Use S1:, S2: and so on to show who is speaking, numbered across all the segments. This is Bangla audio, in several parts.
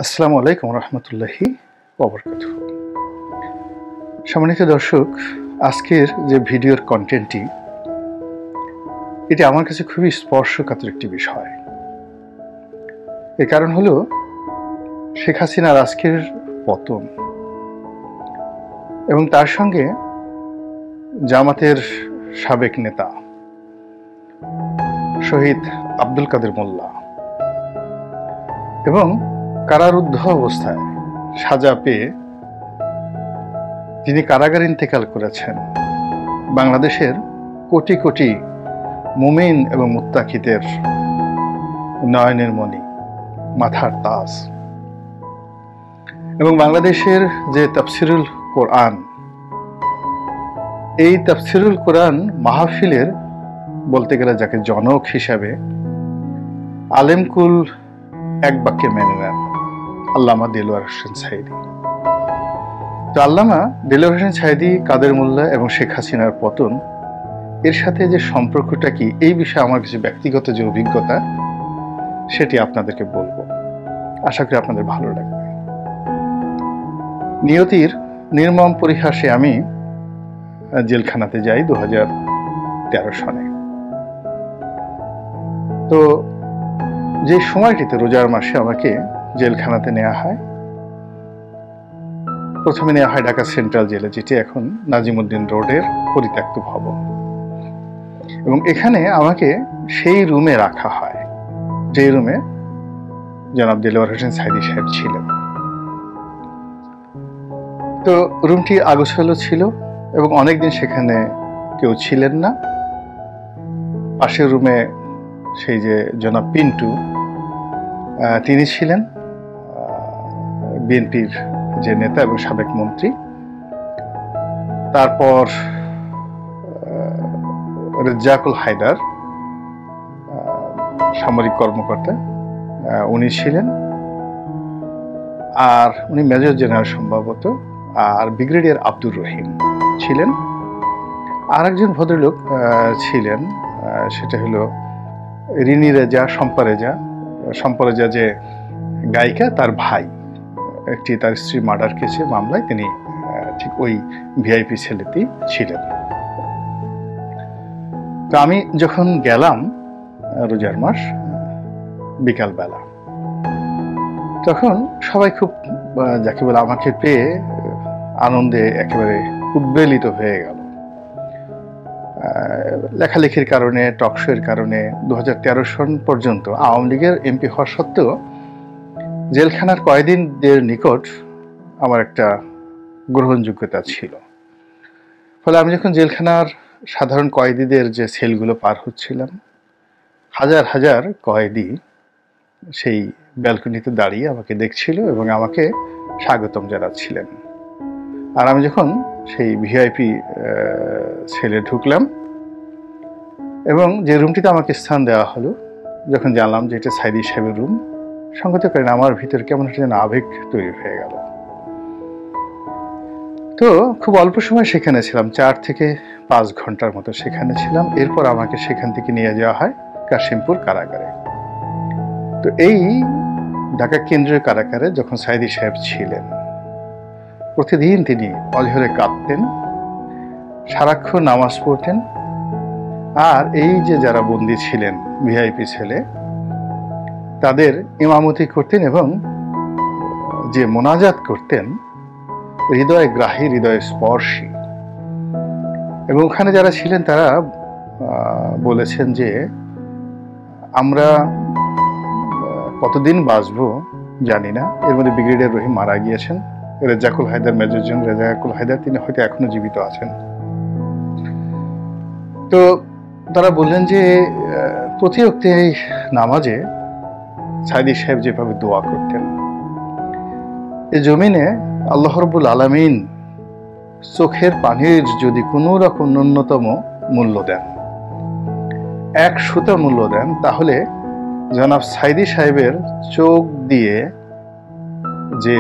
S1: আসসালামু আলাইকুম রহমতুল্লাহি ওয়াবারাকাতুহু। সম্মানিত দর্শক, আজকের যে ভিডিওর কন্টেন্টটি এটি আমার কাছে খুবই স্পর্শকাতর একটি বিষয়। এর কারণ হলো শেখ হাসিনার আজকের পতন এবং তার সঙ্গে জামাতের সাবেক নেতা শহীদ আব্দুল কাদের মোল্লা এবং কারারুদ্ধ অবস্থায় সাজা পেয়ে যিনি কারাগারে ইন্তেকাল করেছেন, বাংলাদেশের কোটি কোটি মুমিন এবং মুত্তাকিদের নয়নের মণি, মাথার তাজ, এবং বাংলাদেশের যে তাফসিরুল কোরআন, এই তাফসিরুল কোরআন মাহফিলের বলতে গেলে যাকে জনক হিসাবে আলেমকুল এক বাক্যে মেনে নেন, আল্লামা দেলোয়ার হোসেন সাঈদী। তো আল্লামা দেলোয়ার হোসেন সাঈদী, কাদের মোল্লা এবং শেখ হাসিনার পতন, এর সাথে যে সম্পর্কটা কি, এই বিষয়ে আমার কিছু ব্যক্তিগত যে অভিজ্ঞতা সেটি আপনাদেরকে বলবো। আশা করি আপনাদের ভালো লাগবে। নিয়তির নির্মম পরিহাসে আমি জেলখানাতে যাই 2013 সনে। তো যে সময়টিতে রোজার মাসে আমাকে জেলখানাতে নেওয়া হয়, প্রথমে নেওয়া হয় ঢাকা সেন্ট্রাল জেলে, যেটি এখন নাজিমউদ্দিন রোডের পরিত্যক্ত ভবন, এবং এখানে আমাকে সেই রুমে রাখা হয় যে রুমে জনাব দেলোয়ার হোসেন সাঈদী সাহেব ছিলেন। তো রুমটি আগোছালো ছিল এবং অনেকদিন সেখানে কেউ ছিলেন না। পাশের রুমে সেই যে জনাব পিন্টু, তিনি ছিলেন বিএনপির যে নেতা এবং সাবেক মন্ত্রী। তারপর রেজ্জাকুল হায়দার, সামরিক কর্মকর্তা, উনি ছিলেন, আর উনি মেজর জেনারেল সম্ভবত, আর ব্রিগেডিয়ার আব্দুর রহিম ছিলেন। আর একজন ভদ্রলোক ছিলেন, সেটা হলো রিনি রেজা, শম্পা রেজা যে গায়িকা, তার ভাই, একটি তার স্ত্রী মার্ডার কেসের মামলায় তিনি ঠিক ওই ভিআইপি সেলেতেই ছিলেন। তো আমি যখন গেলাম রোজার মাস বিকালবেলা, তখন সবাই খুব যাকে বলে আমাকে পেয়ে আনন্দে একেবারে উদ্বেলিত হয়ে গেল। লেখালেখির কারণে, টকশোর কারণে 2013 সন পর্যন্ত আওয়ামী লীগের এমপি হওয়া সত্ত্বেও জেলখানার কয়েদিনদের নিকট আমার একটা গ্রহণযোগ্যতা ছিল। ফলে আমি যখন জেলখানার সাধারণ কয়েদিদের যে সেলগুলো পার হচ্ছিলাম, হাজার হাজার কয়েদি সেই ব্যালকনিতে দাঁড়িয়ে আমাকে দেখছিল এবং আমাকে স্বাগতম জানাচ্ছিলেন। আর আমি যখন সেই ভিআইপি সেলে ঢুকলাম এবং যে রুমটিতে আমাকে স্থান দেওয়া হলো, যখন জানলাম যে এটা সাঈদী সাহেবের রুম, সঙ্গত করেন আমার ভিতরে কেমন একটা যেন আবেগ তৈরি হয়ে গেল। তো খুব অল্প সময় সেখানে ছিলাম, 4 থেকে 5 ঘন্টার মতো সেখানে ছিলাম। এরপর আমাকে সেখান থেকে নিয়ে যাওয়া হয় কাশিমপুর কারাগারে। তো এই ঢাকা কেন্দ্রীয় কারাগারে যখন সাঈদী সাহেব ছিলেন, প্রতিদিন তিনি অঝরে কাঁদতেন, সারাক্ষণ নামাজ পড়তেন, আর এই যে যারা বন্দী ছিলেন ভিআইপি ছেলে, তাদের ইমামতি করতেন এবং যে মোনাজাত করতেন, হৃদয় গ্রাহী, হৃদয় স্পর্শী। এবং ওখানে যারা ছিলেন তারা বলেছেন যে আমরা কতদিন বাঁচবো জানি না। এর মধ্যে ব্রিগেডিয়ার রহিম মারা গিয়েছেন, রেজ্জাকুল হায়দার, মেজর জেনারেল রেজ্জাকুল হায়দার, তিনি হয়তো এখনো জীবিত আছেন। তো তারা বললেন যে প্রতি ওয়াক্তে এই নামাজে সাঈদী সাহেব যেভাবে দোয়া করতেন, এই জমিনে আল্লাহ রাব্বুল আলামিন চোখের পানির যদি কোনো রকম ন্যূনতম মূল্য দেন, 1 সুতা মূল্য দেন, তাহলে জনাব সাঈদী সাহেবের চোখ দিয়ে যে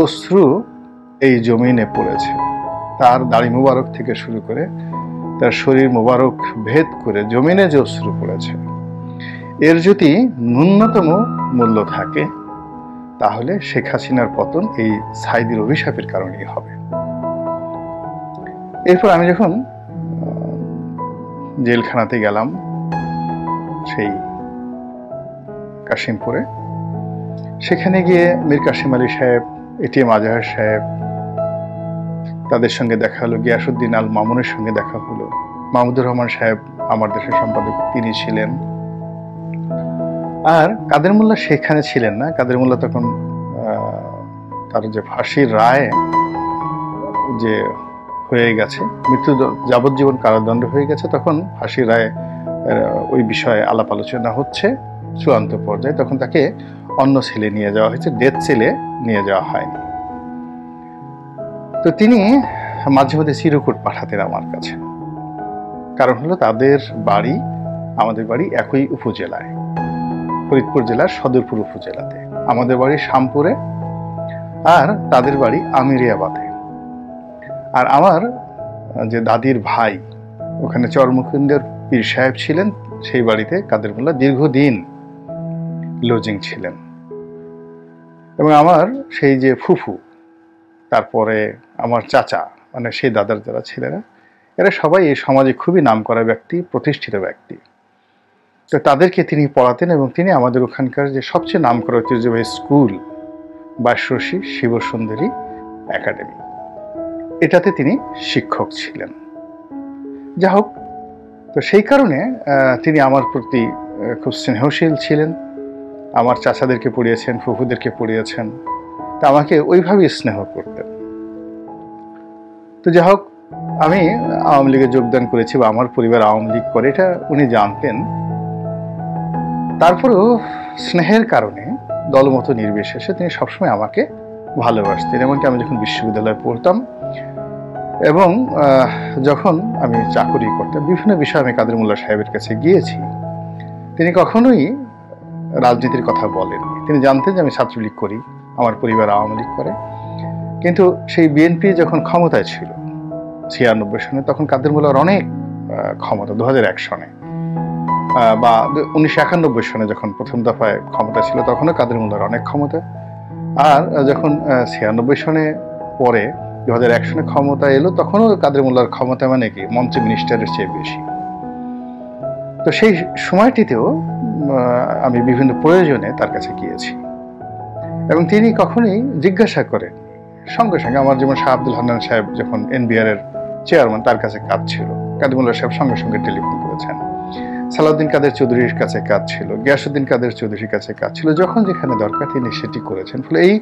S1: অশ্রু এই জমিনে পড়েছে, তার দাড়ি মুবারক থেকে শুরু করে তার শরীর মুবারক ভেদ করে জমিনে যে অশ্রু পড়েছে, এর যদি ন্যূনতম মূল্য থাকে, তাহলে শেখ হাসিনার পতন এই সাইদির অভিশাপের কারণেই হবে। এরপর আমি যখন জেলখানাতে গেলাম সেই কাশিমপুরে, সেখানে গিয়ে মীর কাসিম আলী সাহেব, এটিএম আজহার সাহেব, তাদের সঙ্গে দেখা হলো। গিয়াসউদ্দিন আল মামুনের সঙ্গে দেখা হলো। মাহমুদুর রহমান সাহেব আমার দেশের সম্পাদক, তিনি ছিলেন। আর কাদের মোল্লা সেখানে ছিলেন না। কাদের মোল্লা তখন তার যে ফাঁসির রায় যে হয়ে গেছে, মৃত্যু যাবজ্জীবন কারাদণ্ড হয়ে গেছে, তখন ফাঁসির রায় ওই বিষয়ে আলাপ আলোচনা হচ্ছে চূড়ান্ত পর্যায়ে। তখন তাকে অন্য সেলে নিয়ে যাওয়া হয়েছে, ডেথ সেলে নিয়ে যাওয়া হয়নি। তো তিনি মাঝে মধ্যে চিরকুট পাঠাতেন আমার কাছে। কারণ হলো তাদের বাড়ি আমাদের বাড়ি একই উপজেলায়, ফরিদপুর জেলার সদরপুর উপজেলাতে। আমাদের বাড়ি শামপুরে আর তাদের বাড়ি আমিরিয়াবাদে। আর আমার যে দাদির ভাই ওখানে চরমুকুন্দের পীর সাহেব ছিলেন, সেই বাড়িতে কাদের মোল্লা দীর্ঘদিন লজিং ছিলেন। এবং আমার সেই যে ফুফু, তারপরে আমার চাচা, মানে সেই দাদার যারা ছেলেরা, এরা সবাই এই সমাজে খুবই নামকরা ব্যক্তি, প্রতিষ্ঠিত ব্যক্তি। তো তাদেরকে তিনি পড়াতেন এবং তিনি আমাদের ওখানকার যে সবচেয়ে নামকরা ঐতিহ্যবাহী স্কুল বাইশরশি শিবসুন্দরী একাডেমি, এটাতে তিনি শিক্ষক ছিলেন। যা হোক, তো সেই কারণে তিনি আমার প্রতি খুব স্নেহশীল ছিলেন। আমার চাচাদেরকে পড়িয়েছেন, ফুফুদেরকে পড়িয়েছেন, তা আমাকে ওইভাবেই স্নেহ করতেন। তো যা হোক, আমি আওয়ামী লীগে যোগদান করেছি বা আমার পরিবার আওয়ামী লীগ করে, এটা উনি জানতেন। তারপরেও স্নেহের কারণে দলমত নির্বিশেষে তিনি সবসময় আমাকে ভালোবাসতেন। এমনকি আমি যখন বিশ্ববিদ্যালয়ে পড়তাম এবং যখন আমি চাকরি করতাম, বিভিন্ন বিষয়ে আমি কাদের মোল্লা সাহেবের কাছে গিয়েছি, তিনি কখনোই রাজনীতির কথা বলেননি। তিনি জানতেন যে আমি ছাত্রলীগ করি, আমার পরিবার আওয়ামী লীগ করে। কিন্তু সেই বিএনপি যখন ক্ষমতায় ছিল 96 সনে, তখন কাদের মোল্লার অনেক ক্ষমতা, 2001 সনে বা 1991 সনে যখন প্রথম দফায় ক্ষমতা ছিল, তখনও কাদের মোল্লার অনেক ক্ষমতা। আর যখন 96 সনে পরে 2001 সনে ক্ষমতা এলো, তখনও কাদের মোল্লার ক্ষমতা মানে কি মন্ত্রী মিনিস্টারের চেয়ে বেশি। তো সেই সময়টিতেও আমি বিভিন্ন প্রয়োজনে তার কাছে গিয়েছি এবং তিনি কখনোই জিজ্ঞাসা করেন সঙ্গে সঙ্গে। আমার যেমন শাহ আব্দুল হান্নান সাহেব যখন এনবিআর এর চেয়ারম্যান, তার কাছে কাজ ছিল, কাদের মোল্লা সাহেব সঙ্গে সঙ্গে টেলিফোন করেছেন। সালাউদ্দিন কাদের চৌধুরীর কাছে কাজ ছিল, গিয়াসউদ্দিন কাদের চৌধুরীর কাছে কাজ ছিল, যখন যেখানে দরকার তিনি সেটি করেছেন। ফলে এই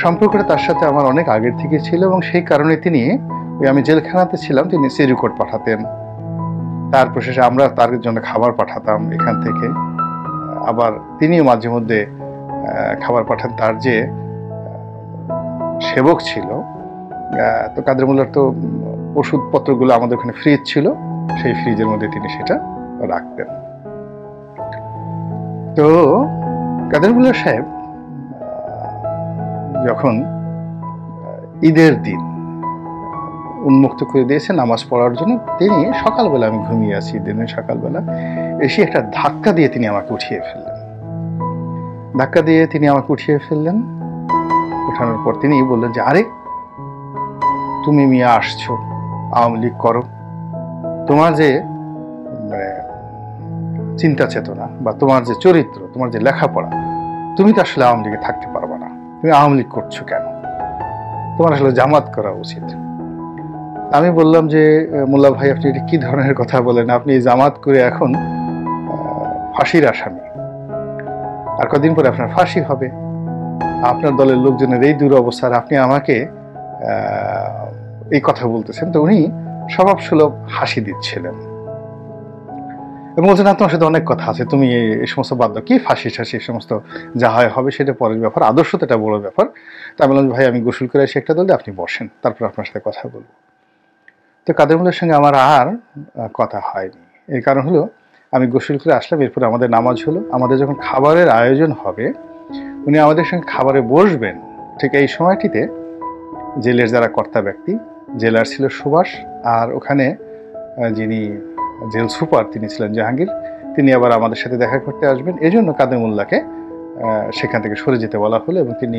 S1: সম্পর্কটা তার সাথে আমার অনেক আগের থেকে ছিল এবং সেই কারণে তিনি, আমি জেলখানাতে ছিলাম, তিনি চিরকুট পাঠাতেন। তারপর শেষে আমরা তার জন্য খাবার পাঠাতাম এখান থেকে। আবার তিনিও মাঝে মধ্যে খাবার পাঠান। তার যে সেবক ছিল, তো কাদের মোল্লার তো ওষুধপত্রগুলো আমাদের ওখানে ফ্রিজ ছিল, সেই ফ্রিজের মধ্যে তিনি সেটা রাখতেন। তো কাদের মোল্লা সাহেব যখন ঈদের দিন উন্মুক্ত করে দিয়েছে নামাজ পড়ার জন্য, তিনি সকালবেলা, আমি ঘুমিয়ে আছি দিনের সকালবেলা, এসে একটা ধাক্কা দিয়ে তিনি আমাকে উঠিয়ে ফেললেন। উঠানোর পর তিনি বললেন যে, আরে তুমি মিয়া আসছো, আওয়ামী লীগ করো, তোমার যে চিন্তা চেতনা বা তোমার যে চরিত্র, তোমার যে লেখাপড়া, তুমি তো আসলে আওয়ামী লীগে থাকতে পারবে না, তুমি আওয়ামী লীগ করছো কেন, তোমার আসলে জামাত করা উচিত। আমি বললাম যে, মোল্লা ভাই, আপনি এটা কি ধরনের কথা বলেন? আপনি জামাত করে এখন ফাঁসির আসামি, আর কদিন পরে আপনার ফাঁসি হবে, আপনার দলের লোকজনের এই দুরবস্থা, আপনি আমাকে এই কথা বলতেছেন। তো উনি স্বভাব সুলভ হাসি দিচ্ছিলেন এবং বলছেন, তোমার সাথে অনেক কথা আছে, তুমি এই সমস্ত বাদ দাও, কি ফাঁসি ঠাসি, এই সমস্ত যা হয় হবে, সেটা পরের ব্যাপার, আদর্শ তো এটা বড় ব্যাপার। তা আমি বললাম, ভাই আমি গোসল করে এসে একটা দল, আপনি বসেন, তারপর আপনার সাথে কথা বলবো। তো কাদের মোল্লার সঙ্গে আমার আর কথা হয়নি। এর কারণ হলো, আমি গোসল করে আসলাম, এরপরে আমাদের নামাজ হলো। আমাদের যখন খাবারের আয়োজন হবে, উনি আমাদের সঙ্গে খাবারে বসবেন, ঠিক এই সময়টিতে জেলের যারা কর্তা ব্যক্তি, জেলার ছিল সুভাষ, আর ওখানে যিনি জেল সুপার তিনি ছিলেন জাহাঙ্গীর, তিনি আবার আমাদের সাথে দেখা করতে আসবেন। এই জন্য কাদের মোল্লাকে সেখান থেকে সরে যেতে বলা হলো এবং তিনি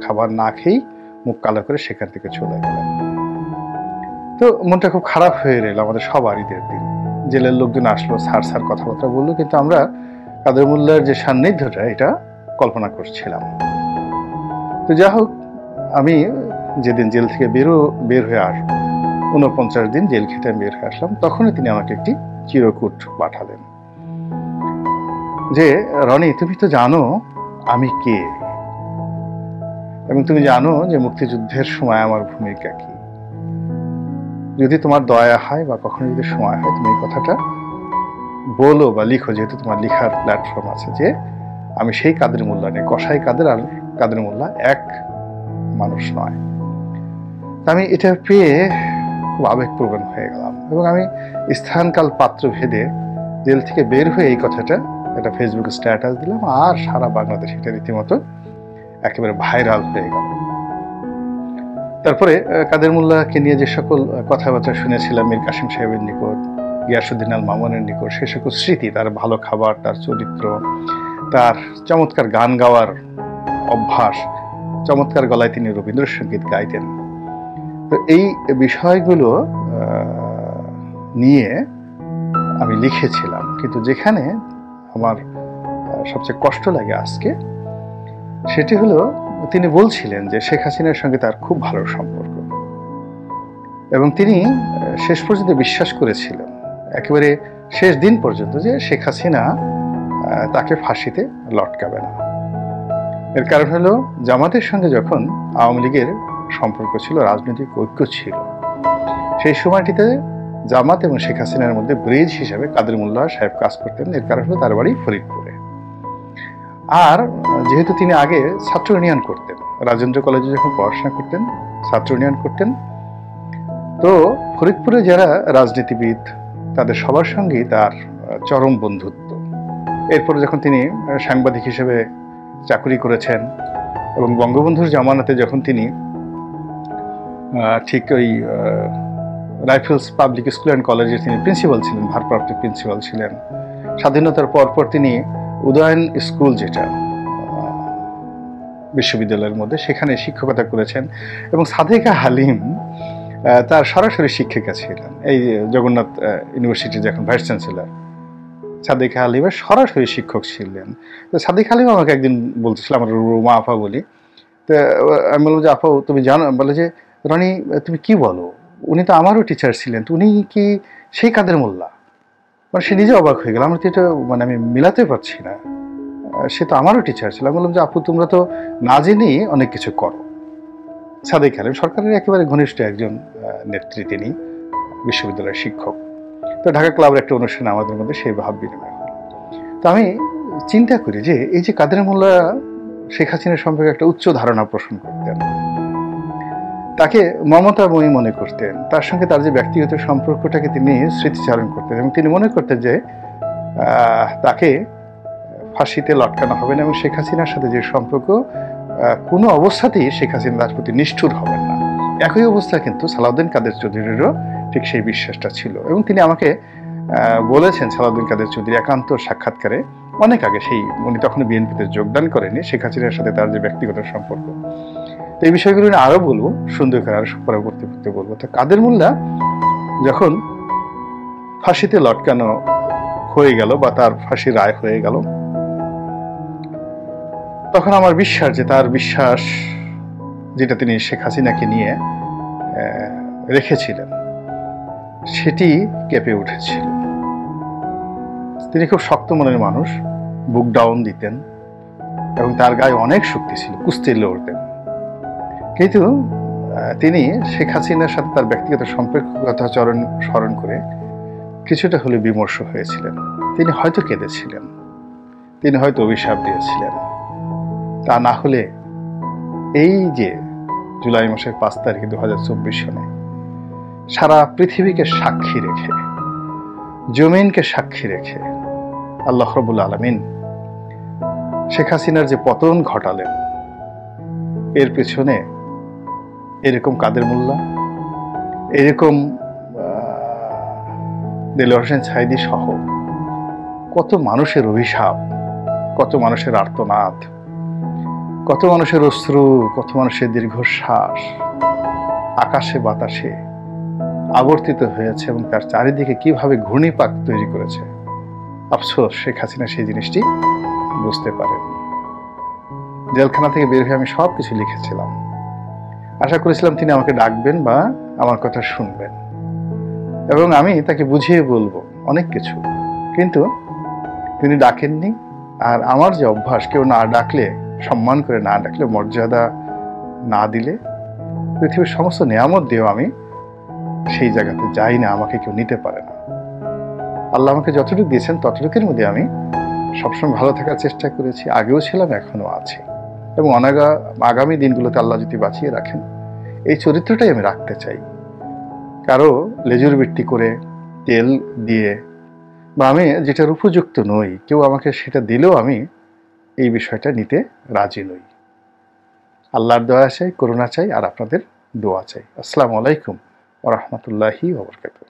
S1: খাবার না খেয়েই মুখ কালো করে সেখান থেকে চলে গেলেন। তো মনটা খুব খারাপ হয়ে রইল আমাদের সবার ঈদের দিন। জেলের লোকজন আসলো, স্যার কথাবার্তা বললো, কিন্তু আমরা কাদের মোল্লার যে সান্নিধ্যটা এটা কল্পনা করছিলাম। তো যা হোক, আমি যেদিন জেল থেকে বের হয়ে আসবো, 49 দিন জেল খেটে বের হয়ে আসলাম, তখনই তিনি আমাকে একটি চিরকুট পাঠালেন যে, রনি, তুমি তো জানো আমি কে, এবং তুমি জানো যে মুক্তিযুদ্ধের সময় আমার ভূমিকা কি। যদি তোমার দয়া হয় বা কখনো যদি সময় হয়, তুমি এই কথাটা বলো বা লিখো, যেহেতু তোমার লিখার প্ল্যাটফর্ম আছে, যে আমি সেই কাদের মোল্লা নেই, কসাই কাদের আর কাদের মোল্লা এক মানুষ নয়। আমি এটা পেয়ে খুব আবেগপ্রবণ হয়ে গেলাম এবং আমি স্থানকাল পাত্র ভেদে জেল থেকে বের হয়ে এই কথাটা একটা ফেসবুকে স্ট্যাটাস দিলাম, আর সারা বাংলাদেশ এটা রীতিমতো একেবারে ভাইরাল হয়ে গেল। তারপরে কাদের মোল্লাকে নিয়ে যে সকল কথাবার্তা শুনেছিলাম মীর কাসেম সাহেবের নিকট, গিয়াসউদ্দিন আল মামুনের নিকট, সে সকল স্মৃতি, তার ভালো খাবার, তার চরিত্র, তার চমৎকার গান গাওয়ার অভ্যাস, চমৎকার গলায় তিনি রবীন্দ্রসঙ্গীত গাইতেন, তো এই বিষয়গুলো নিয়ে আমি লিখেছিলাম। কিন্তু যেখানে আমার সবচেয়ে কষ্ট লাগে আজকে, সেটি হলো তিনি বলছিলেন যে শেখ হাসিনার সঙ্গে তার খুব ভালো সম্পর্ক এবং তিনি শেষ পর্যন্ত বিশ্বাস করেছিলেন, একেবারে শেষ দিন পর্যন্ত, যে শেখ হাসিনা তাকে ফাঁসিতে লটকাবে না। এর কারণ হলো জামাতের সঙ্গে যখন আওয়ামী লীগের সম্পর্ক ছিল, রাজনৈতিক ঐক্য ছিল, সেই সময়টিতে জামাত এবং শেখ হাসিনার মধ্যে ব্রিজ হিসেবে কাদের মোল্লা সাহেব কাজ করতেন। এর কারণ হলো তার বাড়ি ফরিদপুরে। আর যেহেতু তিনি আগে ছাত্র ইউনিয়ন করতেন, রাজেন্দ্র কলেজে যখন পড়াশোনা করতেন ছাত্র ইউনিয়ন করতেন, তো ফরিদপুরে যারা রাজনীতিবিদ তাদের সবার সঙ্গেই তার চরম বন্ধুত্ব। এরপরে যখন তিনি সাংবাদিক হিসেবে চাকরি করেছেন এবং বঙ্গবন্ধুর জামানাতে যখন তিনি ঠিক ওই রাইফেলস পাবলিক স্কুল অ্যান্ড কলেজের তিনি প্রিন্সিপাল ছিলেন, ভারপ্রাপ্ত প্রিন্সিপাল ছিলেন। স্বাধীনতার পরপর তিনি উদয়ন স্কুল, যেটা বিশ্ববিদ্যালয়ের মধ্যে, সেখানে শিক্ষকতা করেছেন এবং সাদেকা হালিম তার সরাসরি শিক্ষিকা ছিলেন। এই জগন্নাথ ইউনিভার্সিটির যখন ভাইস চ্যান্সেলর, সাদেকা হালিমের সরাসরি শিক্ষক ছিলেন। তো সাদেকা হালিম আমাকে একদিন বলতেছিল, আমার রুমা আপা বলি, তো আমি বললাম যে আপা তুমি জানো, বলে যে রনি তুমি কি বলো, উনি তো আমারও টিচার ছিলেন, তো উনি কি সেই কাদের মোল্লা? মানে সে নিজে অবাক হয়ে গেল, আমরা তো এটা মানে আমি মিলাতে পারছি না, সে তো আমারও টিচার ছিল। আমি বললাম যে আপু তোমরা তো না জেনেই অনেক কিছু করো। সাদেক হালিম সরকারের একেবারে ঘনিষ্ঠ একজন নেত্রী, তিনি বিশ্ববিদ্যালয়ের শিক্ষক। তো ঢাকা ক্লাবের একটা অনুষ্ঠানে আমাদের মধ্যে সেই ভাব বিনিময় হল। তো আমি চিন্তা করি যে এই যে কাদের মোল্লা শেখ হাসিনার সম্পর্কে একটা উচ্চ ধারণা পোষণ করতেন, তাকে মমতাময়ী মনে করতেন, তার সঙ্গে তার যে ব্যক্তিগত সম্পর্কটাকে তিনি স্মৃতিচারণ করতেন এবং তিনি মনে করতেন যে তাকে ফাঁসিতে লটকানো হবে না এবং শেখ হাসিনার সাথে যে সম্পর্ক, কোনো অবস্থাতেই শেখ হাসিনা তার প্রতি নিষ্ঠুর হবেন না। একই অবস্থা কিন্তু সালাউদ্দিন কাদের চৌধুরীরও ঠিক সেই বিশ্বাসটা ছিল এবং তিনি আমাকে বলেছেন, সালাউদ্দিন কাদের চৌধুরী একান্ত সাক্ষাৎকারে অনেক আগে, সেই উনি তখন বিএনপিতে যোগদান করেনি, শেখ হাসিনার সাথে তার যে ব্যক্তিগত সম্পর্ক, তো এই বিষয়গুলো নিয়ে আরো বলবো, সুন্দর করে আরো পরবর্তী বলবো। তো কাদের মোল্লা যখন ফাঁসিতে লটকানো হয়ে গেল বা তার ফাঁসি রায় হয়ে গেল, তখন আমার বিশ্বাস যে তার বিশ্বাস যেটা তিনি শেখ হাসিনাকে নিয়ে রেখেছিলেন সেটি কেঁপে উঠেছিল। তিনি খুব শক্ত মনের মানুষ, বুক ডাউন দিতেন এবং তার গায়ে অনেক শক্তি ছিল, কুস্তি লড়তেন। কিন্তু তিনি শেখ হাসিনার সাথে তার ব্যক্তিগত সম্পর্কের কথা স্মরণ করে কিছুটা হলে বিমর্ষ হয়েছিলেন। তিনি হয়তো কেঁদেছিলেন, তিনি হয়তো অভিশাপ দিয়েছিলেন। তা না হলে এই যে জুলাই মাসের 5 তারিখে 2024 সনে সারা পৃথিবীকে সাক্ষী রেখে, জমিনকে সাক্ষী রেখে আল্লাহ রাব্বুল আলামিন শেখ হাসিনার যে পতন ঘটালেন, এর পেছনে এরকম কাদের মোল্লা, এরকম দেলোয়ার হোসেন সাঈদী সহ কত মানুষের অভিশাপ, কত মানুষের আর্তনাদ, কত মানুষের অশ্রু, কত মানুষের দীর্ঘশ্বাস আকাশে বাতাসে আবর্তিত হয়েছে এবং তার চারিদিকে কিভাবে ঘূর্ণিপাক তৈরি করেছে। আফসোস শেখ হাসিনা সেই জিনিসটি বুঝতে পারেননি। জেলখানা থেকে বের হয়ে আমি সবকিছু লিখেছিলাম, আশা করেছিলাম তিনি আমাকে ডাকবেন বা আমার কথা শুনবেন এবং আমি তাকে বুঝিয়ে বলবো অনেক কিছু, কিন্তু তিনি ডাকেননি। আর আমার যে অভ্যাস, কেউ না ডাকলে, সম্মান করে না ডাকলে, মর্যাদা না দিলে, পৃথিবীর সমস্ত নিয়ামত দিয়েও আমি সেই জায়গাতে যাই না, আমাকে কেউ নিতে পারে না। আল্লাহ আমাকে যতটুকু দিয়েছেন ততটুকুর মধ্যে আমি সবসময় ভালো থাকার চেষ্টা করেছি, আগেও ছিলাম, এখনো আছি এবং আগামী দিনগুলোতে আল্লাহ যদি বাঁচিয়ে রাখেন এই চরিত্রটাই আমি রাখতে চাই। কারো লেজুর বৃত্তি করে, তেল দিয়ে, বা আমি যেটার উপযুক্ত নই, কেউ আমাকে সেটা দিলেও আমি এই বিষয়টা নিতে রাজি নই। আল্লাহর দয়া চাই, করুণা চাই, আর আপনাদের দোয়া চাই। আসসালামু আলাইকুম ওয়া রাহমাতুল্লাহি ওয়া বারাকাতুহু।